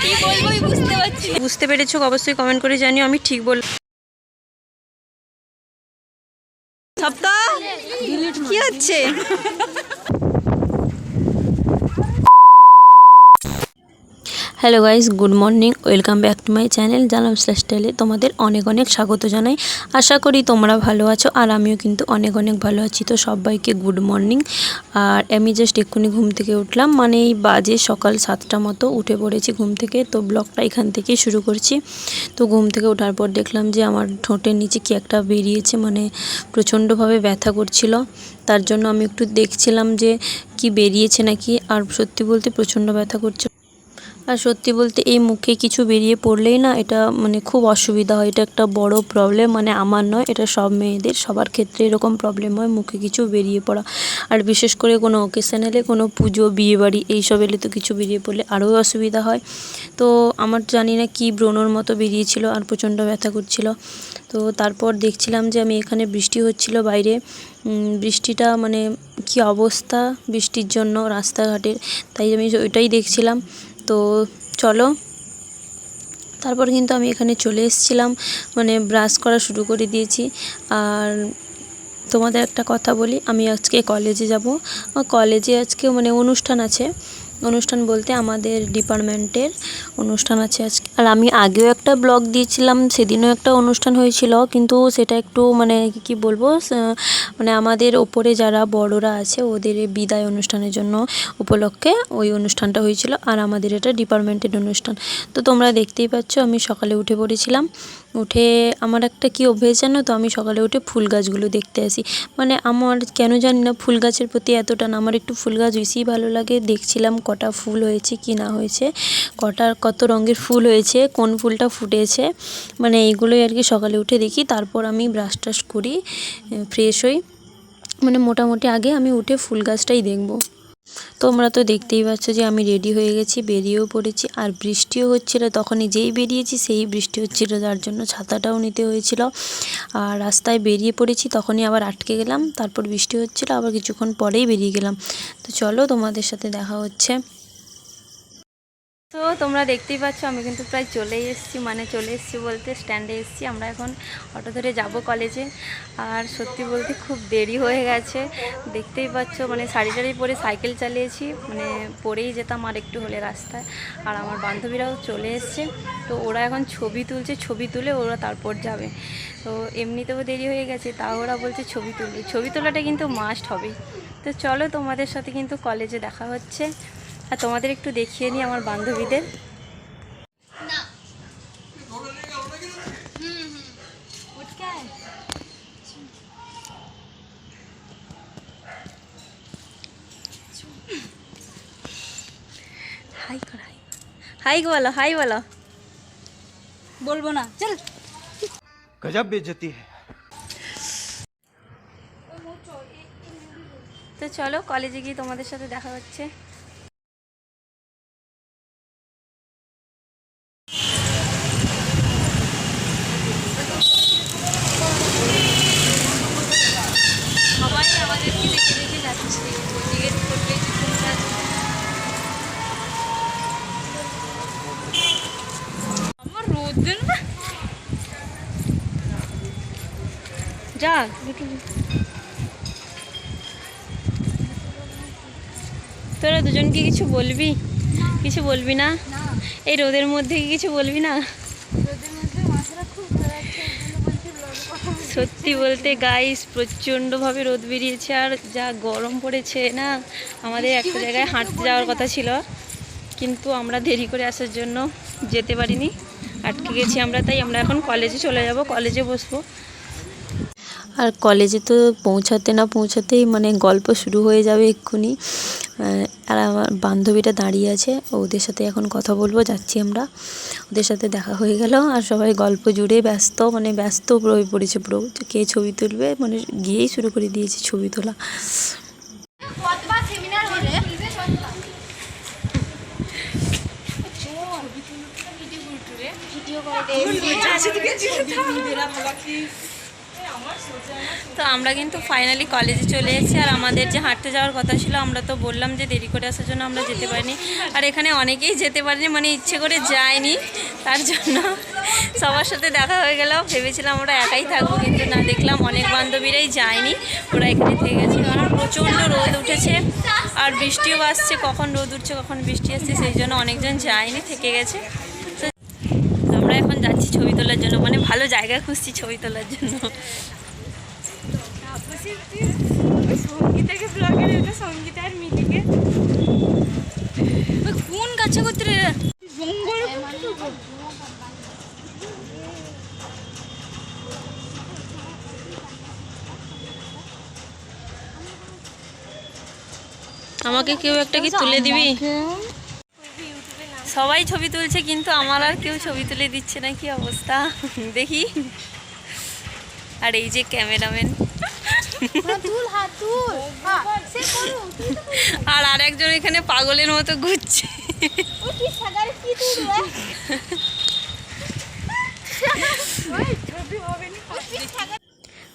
কি বলবো বুঝতে পারছি। বুঝতে পেরেছো অবশ্যই কমেন্ট করে জানিও আমি ঠিক বল। সপ্তাহ কি হচ্ছে? Hello guys, good morning, welcome back to my channel Janam স্টাইলে তোমাদের অনেক অনেক স্বাগত জানাই। আশা করি তোমরা ভালো আছো আর আমিও কিন্তু অনেক অনেক ভালো আছি। তো সবাইকে গুড মর্নিং। আর আমি জাস্ট এক্ষুনি ঘুম থেকে উঠলাম, মানে এই বাজে সকাল 7টা মতো উঠে পড়েছি ঘুম থেকে। তো ব্লগটা এখান থেকেই শুরু করছি। তো ঘুম থেকে ওঠার পর দেখলাম যে আমার ঠোঁটের নিচে কি একটা বেরিয়েছে, মানে প্রচণ্ডভাবে ব্যথা করছিল। তার জন্য আমি একটু দেখছিলাম যে কি বেরিয়েছে নাকি। আর সত্যি বলতে প্রচণ্ড ব্যথা করছে। আর সত্যি বলতে এই মুখে কিছু বেরিয়ে পড়লেই না এটা মানে খুব অসুবিধা হয়। এটা একটা বড় প্রবলেম, মানে আমার নয়, এটা সব মেয়েদের সবার ক্ষেত্রে এরকম প্রবলেম হয়, মুখে কিছু বেরিয়ে পড়া। আর বিশেষ করে কোনো অকেশন এলে, কোনো পুজো বিয়েবাড়ি এইসব এলে তো কিছু বেরিয়ে পড়লে আরও অসুবিধা হয়। তো আমার জানি না কি ব্রণর মতো বেরিয়েছিল আর প্রচণ্ড ব্যথা করছিল। তো তারপর দেখছিলাম যে আমি এখানে বৃষ্টি হচ্ছিল বাইরে। বৃষ্টিটা মানে কি অবস্থা বৃষ্টির জন্য রাস্তাঘাটের, তাই আমি ওইটাই দেখছিলাম। তো চলো, তারপর কিন্তু আমি এখানে চলে এসেছিলাম, মানে ব্রাশ করা শুরু করে দিয়েছি। আর তোমাদের একটা কথা বলি, আমি আজকে কলেজে যাব। কলেজে আজকে মানে অনুষ্ঠান আছে। অনুষ্ঠান বলতে আমাদের ডিপার্টমেন্টের অনুষ্ঠান আছে আজকে। আর আমি আগেও একটা ব্লগ দিয়েছিলাম, সেদিনও একটা অনুষ্ঠান হয়েছিল, কিন্তু সেটা একটু মানে কি বলবো, মানে আমাদের ওপরে যারা বড়রা আছে ওদের বিদায় অনুষ্ঠানের জন্য উপলক্ষে ওই অনুষ্ঠানটা হয়েছিল। আর আমাদের এটা ডিপার্টমেন্টের অনুষ্ঠান। তো তোমরা দেখতেই পাচ্ছ আমি সকালে উঠে পড়েছিলাম। উঠে আমার একটা কি অভ্যেস জানো তো, আমি সকালে উঠে ফুল গাছগুলো দেখতে আসি। মানে আমার কেন জানি না ফুল গাছের প্রতি এতটা না, আমার একটু ফুল গাছ বেশিই ভালো লাগে। দেখছিলাম কটা ফুল হয়েছে কি না হয়েছে, কত রঙের ফুল হয়েছে, কোন ফুলটা ফুটেছে, মানে এইগুলোই আর কি সকালে উঠে দেখি। তারপর আমি ব্রাশ টাশ করি, ফ্রেশ হই, মানে মোটামুটি আগে আমি উঠে ফুল গাছটাই দেখব। তোমরা তো দেখতেই পাচ্ছ যে আমি রেডি হয়ে গেছি, বেরিয়েও পড়েছি। আর বৃষ্টিও হচ্ছিল, তখনই যেই বেরিয়েছি সেই বৃষ্টি হচ্ছিল, যার জন্য ছাতাটাও নিতে হয়েছিল। আর রাস্তায় বেরিয়ে পড়েছি, তখনই আবার আটকে গেলাম। তারপর বৃষ্টি হচ্ছিল, আবার কিছুক্ষণ পরেই বেরিয়ে গেলাম। তো চলো তোমাদের সাথে দেখা হচ্ছে। তো তোমরা দেখতেই পাচ্ছ আমি কিন্তু প্রায় চলেই এসেছি, মানে চলে এসেছি বলতে স্ট্যান্ডে এসেছি। আমরা এখন অটো ধরে যাব কলেজে। আর সত্যি বলতে খুব দেরি হয়ে গেছে, দেখতেই পাচ্ছ, মানে শাড়ি টাড়ি পরে সাইকেল চালিয়েছি, মানে পরেই যেতাম আর একটু হলে রাস্তায়। আর আমার বান্ধবীরাও চলে এসছে, তো ওরা এখন ছবি তুলছে, ছবি তুলে ওরা তারপর যাবে। তো এমনিতেও দেরি হয়ে গেছে, তাও ওরা বলছে ছবি তুলবে, ছবি তোলাটা কিন্তু মাস্ট হবেই। তো চলো তোমাদের সাথে কিন্তু কলেজে দেখা হচ্ছে। আর তোমাদের একটু দেখিয়ে নিই আমার বান্ধবীদের। হাই কর, হাই হাই বলো, হাই বলো। বলবো না, চল। गजब बेइज्जती है। তো চলো কলেজে গিয়ে তোমাদের সাথে দেখা হচ্ছে। সবাই আমাদেরকে দেখে দেখে যাচ্ছে, জিজ্ঞেস করবে যে কোনটা। আমার রোদ না যা, তোরা দুজন কি কিছু বলবি? কিছু বলবি না? এই রোদের মধ্যে কি কিছু বলবি না? সত্যি বলতে গাইস প্রচণ্ডভাবে রোদ বেরিয়েছে, আর যা গরম পড়েছে না। আমাদের একটা জায়গায় হাঁটতে যাওয়ার কথা ছিল, কিন্তু আমরা দেরি করে আসার জন্য যেতে পারিনি, আটকে গেছি আমরা। তাই আমরা এখন কলেজে চলে যাব, কলেজে বসবো। আর কলেজে তো পৌঁছাতে না পৌঁছাতেই মানে গল্প শুরু হয়ে যাবে এক্ষুনি। আর আমার বান্ধবীটা দাঁড়িয়ে আছে, ওদের সাথে এখন কথা বলবো, যাচ্ছি আমরা। ওদের সাথে দেখা হয়ে গেল, আর সবাই গল্প জুড়ে ব্যস্ত, মানে ব্যস্ত হয়ে পড়েছে পুরো, কে ছবি তুলবে, মানে গিয়েই শুরু করে দিয়েছে ছবি তোলা। তো আমরা কিন্তু ফাইনালি কলেজে চলে এসেছি। আর আমাদের যে হাঁটতে যাওয়ার কথা ছিল, আমরা তো বললাম যে দেরি করে আসার জন্য আমরা যেতে পারিনি। আর এখানে অনেকেই যেতে পারেনি, মানে ইচ্ছে করে যায়নি, তার জন্য সবার সাথে দেখা হয়ে গেল। ভেবেছিলাম আমরা একাই থাকবো, কিন্তু না, দেখলাম অনেক বান্ধবীরাই যায়নি, ওরা এখানে থেকে গেছে। কারণ প্রচণ্ড রোদ উঠেছে আর বৃষ্টিও আসছে, কখন রোদ উঠছে কখন বৃষ্টি আসছে, সেই জন্য অনেকজন যায়নি, থেকে গেছে। তো আমরা এখন যাচ্ছি ছবি তোলার জন্য, মানে ভালো জায়গা খুঁজছি ছবি তোলার জন্য। সঙ্গীতাকে ব্লগের এটা সঙ্গীতা আর মিলিকে কোন গাছে করতে রে জঙ্গল আমাকে কেউ একটা কি তুলে দিবি? সবাই ছবি তুলছে কিন্তু আমার আর কেউ ছবি তুলে দিচ্ছে না, কি অবস্থা দেখি। আর এই যে ক্যামেরাম্যান, আর আরেকজন এখানে পাগলের মতো ঘুরছে।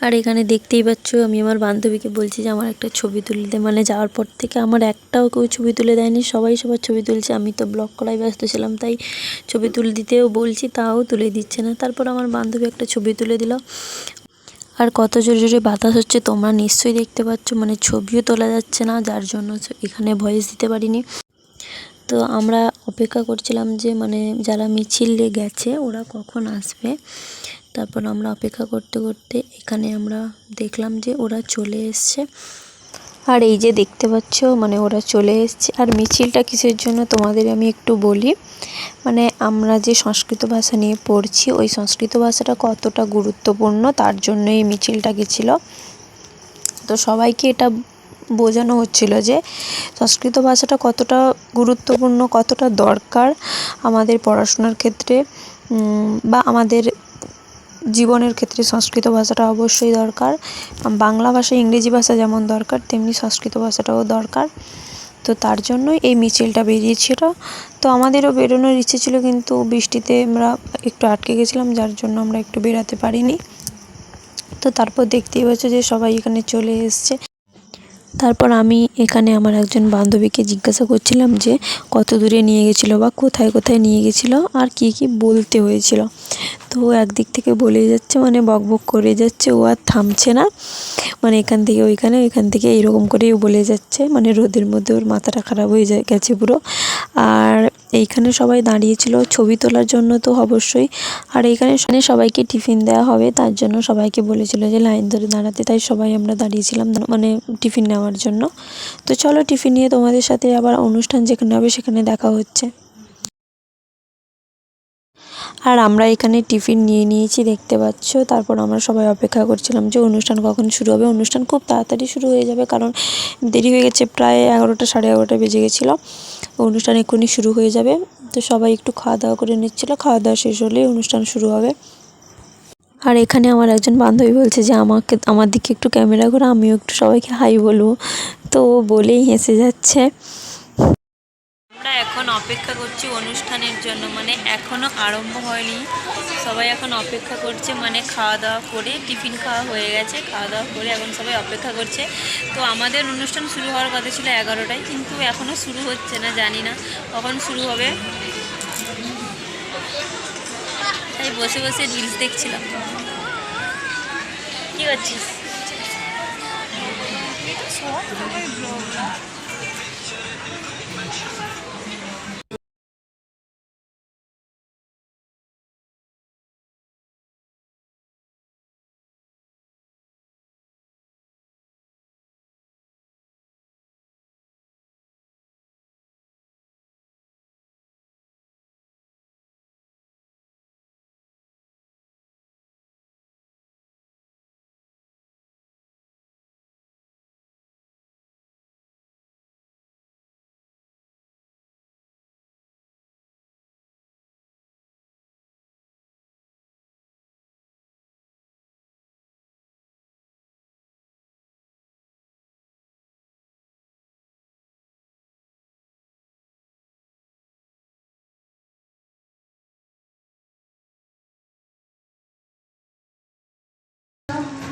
আর এখানে দেখতেই পাচ্ছ, আমি আমার বান্ধবীকে বলছি যে আমার একটা ছবি তুলে দে, মানে যাওয়ার পর থেকে আমার একটাও কেউ ছবি তুলে দেয়নি, সবাই সবার ছবি তুলছে। আমি তো ব্লগ করাই ব্যস্ত ছিলাম, তাই ছবি তুলে দিতেও বলছি, তাও তুলে দিচ্ছে না। তারপর আমার বান্ধবী একটা ছবি তুলে দিল। আর কত জোরে জোরে বাতাস হচ্ছে তোমরা নিশ্চয়ই দেখতে পাচ্ছ, মানে ছবিও তোলা যাচ্ছে না, যার জন্য এখানে ভয়েস দিতে পারিনি। তো আমরা অপেক্ষা করছিলাম যে মানে যারা মিছিলে গেছে ওরা কখন আসবে। তারপর আমরা অপেক্ষা করতে করতে এখানে আমরা দেখলাম যে ওরা চলে এসছে। আর এই যে দেখতে পাচ্ছ, মানে ওরা চলে এসছে। আর মিছিলটা কিসের জন্য তোমাদের আমি একটু বলি। মানে আমরা যে সংস্কৃত ভাষা নিয়ে পড়ছি, ওই সংস্কৃত ভাষাটা কতটা গুরুত্বপূর্ণ তার জন্য এই মিছিলটা গেছিলো। তো সবাইকে এটা বোঝানো হচ্ছিল যে সংস্কৃত ভাষাটা কতটা গুরুত্বপূর্ণ, কতটা দরকার আমাদের পড়াশোনার ক্ষেত্রে বা আমাদের জীবনের ক্ষেত্রে সংস্কৃত ভাষাটা অবশ্যই দরকার। বাংলা ভাষা ইংরেজি ভাষা যেমন দরকার, তেমনি সংস্কৃত ভাষাটাও দরকার। তো তার জন্যই এই মিছিলটা বেরিয়েছিল। তো আমাদেরও বেরোনোর ইচ্ছে ছিল, কিন্তু বৃষ্টিতে আমরা একটু আটকে গেছিলাম, যার জন্য আমরা একটু বেরাতে পারিনি। তো তারপর দেখতেই পাচ্ছ যে সবাই এখানে চলে এসছে। তারপর আমি এখানে আমার একজন বান্ধবীকে জিজ্ঞাসা করছিলাম যে কত দূরে নিয়ে গেছিলো বা কোথায় কোথায় নিয়ে গেছিলো আর কি কি বলতে হয়েছিল। তো ও একদিক থেকে বলেই যাচ্ছে, মানে বকবক করে যাচ্ছে, ও আর থামছে না, মানে এখান থেকে ওইখানে, ওইখান থেকে এইরকম করেই বলে যাচ্ছে। মানে রোদের মধ্যে ওর মাথাটা খারাপ হয়ে গেছে পুরো। আর এইখানে সবাই দাঁড়িয়েছিল ছবি তোলার জন্য তো অবশ্যই। আর এইখানে সবাইকে টিফিন দেওয়া হবে, তার জন্য সবাইকে বলেছিল যে লাইন ধরে দাঁড়াতে, তাই সবাই আমরা দাঁড়িয়েছিলাম মানে টিফিন নেওয়ার জন্য। তো চলো টিফিন নিয়ে তোমাদের সাথে আবার অনুষ্ঠান যেখানে হবে সেখানে দেখা হচ্ছে। আর আমরা এখানে টিফিন নিয়ে নিয়েছি দেখতে পাচ্ছ। তারপর আমরা সবাই অপেক্ষা করছিলাম যে অনুষ্ঠান কখন শুরু হবে। অনুষ্ঠান খুব তাড়াতাড়ি শুরু হয়ে যাবে, কারণ দেরি হয়ে গেছে, প্রায় 11টা সাড়ে 11টা বেজে গেছিলো। অনুষ্ঠান এক্ষুনি শুরু হয়ে যাবে। তো সবাই একটু খাওয়া দাওয়া করে নিচ্ছিলো, খাওয়া দাওয়া শেষ হলেই অনুষ্ঠান শুরু হবে। আর এখানে আমার একজন বান্ধবী বলছে যে আমার দিকে একটু ক্যামেরা করে আমিও একটু সবাইকে হাই বলবো, তো ও বলেই হেসে যাচ্ছে। আমরা এখন অপেক্ষা করছি অনুষ্ঠানের জন্য, মানে এখনও আরম্ভ হয়নি, সবাই এখন অপেক্ষা করছে। মানে খাওয়া দাওয়া করে টিফিন খাওয়া হয়ে গেছে, খাওয়া দাওয়া করে এখন সবাই অপেক্ষা করছে। তো আমাদের অনুষ্ঠান শুরু হওয়ার কথা ছিল 11টায়, কিন্তু এখনও শুরু হচ্ছে না, জানি না কখন শুরু হবে। তাই বসে বসে রিলস দেখছিলাম। কী করছিস?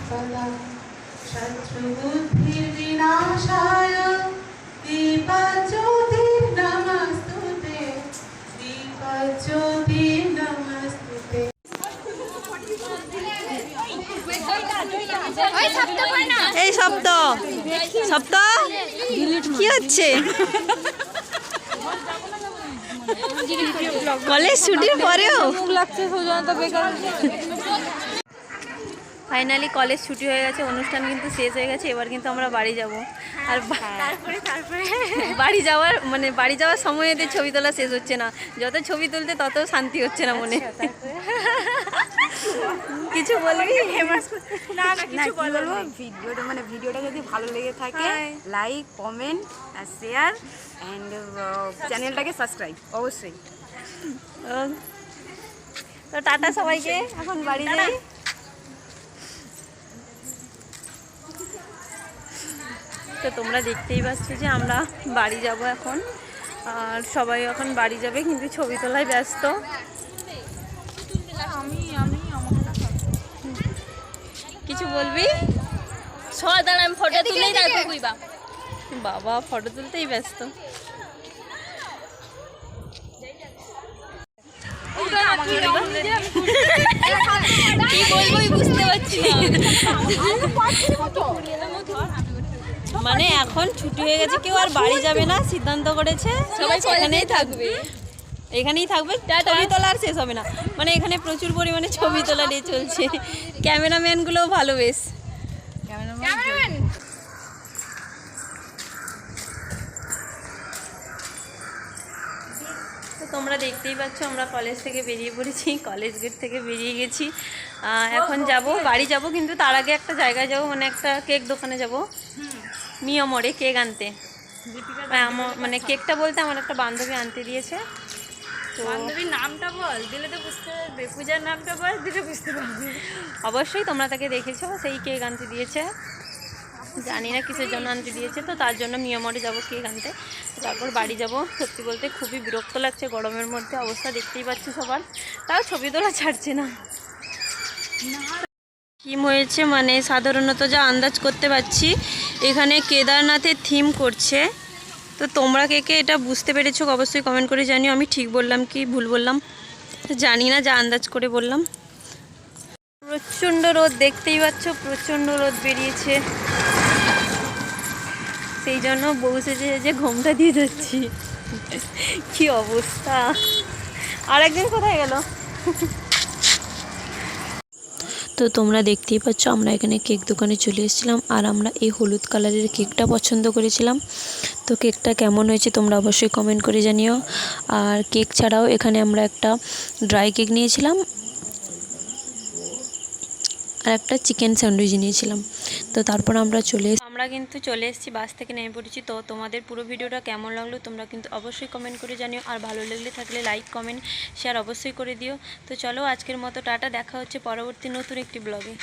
सदा शत्रुबुद्धिर्विनाशाय दीपज्योतिर्नमस्तुते दीपज्योतिर्नमस्तुते। এই শব্দ শব্দ কি হচ্ছে? কলেজ ছুটির পরেও ফাইনালি কলেজ ছুটি হয়ে গেছে, অনুষ্ঠান কিন্তু শেষ হয়ে গেছে। এবার কিন্তু আমরা বাড়ি যাব। আর তারপরে বাড়ি যাওয়ার সময় এদের ছবি তোলা শেষ হচ্ছে না। যত ছবি তুলতে তত শান্তি হচ্ছে না মনে। কিছু বলবি? না কিছু বলবো। ভিডিওটা যদি ভালো লেগে থাকে লাইক কমেন্ট আর শেয়ার অ্যান্ড চ্যানেলটাকে সাবস্ক্রাইব অবশ্যই। তো টাটা সবাইকে, এখন বাড়ি যাই। তো তোমরা দেখতেই পাচ্ছ যে আমরা বাড়ি যাব এখন, আর সবাই এখন বাড়ি যাবে, কিন্তু ছবি তোলায় ব্যস্ত। কিছু বলবি? সবাই দাঁড়া, আমি ফটো তুলেই তারপর কইবা। বাবা ফটো তুলতেই ব্যস্ত। কি বলবো বুঝতে পারছি না। মানে এখন ছুটি হয়ে গেছে, কেউ আর বাড়ি যাবে না, সিদ্ধান্ত করেছে সবাই এখানেই থাকবে। এখানেই থাকবে, ছবি তোলা আর শেষ হবে না। মানে এখানে প্রচুর পরিমাণে ছবি তোলা নিয়ে চলছে। ক্যামেরাম্যানগুলোও ভালো বেশ। ক্যামেরাম্যান তো তোমরা দেখতেই পাচ্ছ আমরা কলেজ থেকে বেরিয়ে পড়েছি, কলেজ গেট থেকে বেরিয়ে গেছি। এখন যাব বাড়ি যাব, কিন্তু তার আগে একটা জায়গায় যাব, মানে একটা কেক দোকানে যাব, মিয়ামরে কেক আনতে। মানে কেকটা বলতে আমার একটা বান্ধবী আনতে দিয়েছে। তো বান্ধবীর নামটা বল, দিলে তো বুঝতে পারবে। পূজার নামটা বল, দিলে বুঝতে পারবে। অবশ্যই তোমরা তাকে দেখেছো, সেই কেক আনতে দিয়েছে। জানি না কিসের জন্য আনতে দিয়েছে, তো তার জন্য মিয়ামরে যাব কেক আনতে, তারপর বাড়ি যাব। সত্যি বলতে খুবই বিরক্ত লাগছে গরমের মধ্যে, অবস্থা দেখতেই পাচ্ছ সবার, তাও ছবি তোলা ছাড়ছে না। থিম হয়েছে, মানে সাধারণত যা আন্দাজ করতে পারছি এখানে কেদারনাথের থিম করছে। তো তোমরা কে কে এটা বুঝতে পেরেছো অবশ্যই কমেন্ট করে জানিও। আমি ঠিক বললাম কি ভুল বললাম জানি না, যা আন্দাজ করে বললাম। প্রচণ্ড রোদ, দেখতেই পাচ্ছ প্রচণ্ড রোদ বেরিয়েছে, সেই জন্য বসে যে ঘোমটা দিয়ে যাচ্ছি। কি অবস্থা! আর একদিন কোথায় গেল? তো তোমরা দেখতেই পাচ্ছ আমরা এখানে কেক দোকানে চলে এসেছিলাম, আর আমরা এই হলুদ কালারের কেকটা পছন্দ করেছিলাম। তো কেকটা কেমন হয়েছে তোমরা অবশ্যই কমেন্ট করে জানিও। আর কেক ছাড়াও এখানে আমরা একটা ড্রাই কেক নিয়েছিলাম, আর একটা চিকেন স্যান্ডউইচ নিয়েছিলাম। তো তারপর আমরা কিন্তু চলে এসেছি, বাস থেকে নেমে পড়েছি। তো তোমাদের পুরো ভিডিওটা কেমন লাগলো তোমরা কিন্তু অবশ্যই কমেন্ট করে জানিও, আর ভালো লাগলে থাকলে লাইক কমেন্ট শেয়ার অবশ্যই করে দিও। তো চলো আজকের মতো টাটা, দেখা হচ্ছে পরবর্তী নতুন একটি ব্লগে।